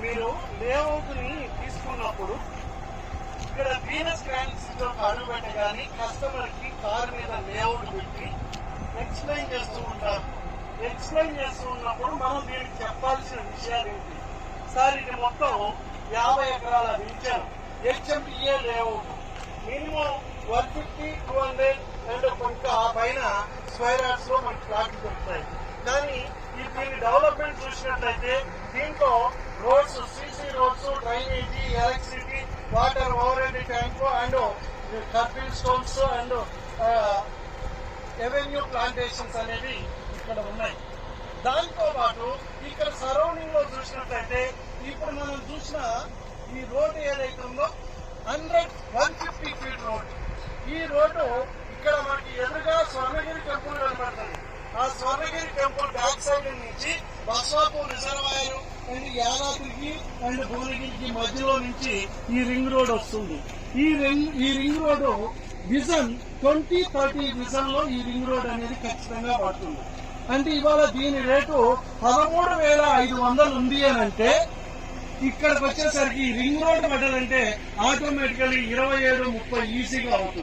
మీరు లేఅవుట్ ని తీసుకున్నప్పుడు ఇక్కడ వీనస్ గ్రాండ్ సిటీ అడుగు పెట్టగానే కస్టమర్ కి కారు మీద లేఅవుట్ పెట్టి ఎక్స్ప్లెయిన్ చేస్తూ ఉంటారు. ఎక్స్ప్లెయిన్ చేస్తూ ఉన్నప్పుడు మనం దీనికి చెప్పాల్సిన విషయాలు ఏంటి? సార్ ఇది మొత్తం 50 ఎకరాల venture HMDA layout, minimum 150, 200 and కొంత పైన స్క్వేర్ యార్డ్స్ లో మనకి ఫ్లాట్లు దొరుకుతాయి. కానీ దీని డెవలప్మెంట్ చూసినట్లయితే దీంట్లో roads, CC roads, drainage, electricity, water over head tank and kerbing stones and avenue plantations అనేవి ఇక్కడ ఉన్నాయి. దాంతో పాటు ఇక్కడ సరౌండింగ్ లో చూసినట్లయితే ఇప్పుడు మనం చూసిన ఈ రోడ్డు ఏదైతే ఉందో 150 ఫీట్ రోడ్. ఈ రోడ్డు ఇక్కడ మనకి ఎదురుగా స్వర్ణగిరి టెంపుల్ కనబడుతుంది. ఆ స్వర్ణగిరి టెంపుల్ బ్యాక్ సైడ్ నుంచి బస్వాపూర్ రిజర్వాయర్ అండ్ యాదాద్రికి అండ్ భువనగిరికి మధ్యలో నుంచి ఈ రింగ్ రోడ్ వస్తుంది. ఈ రింగ్ రోడ్ విజన్ 2030 విజన్ లో ఈ రింగ్ రోడ్ అనేది ఖచ్చితంగా పడుతుంది. అంటే ఇవాళ దీని రేటు 13,500 ఉంది అని అంటే ఇక్కడికి వచ్చేసరికి రింగ్ రోడ్ పడాలంటే ఆటోమేటికల్లీ 27-30 ఈజీగా అవుతుంది.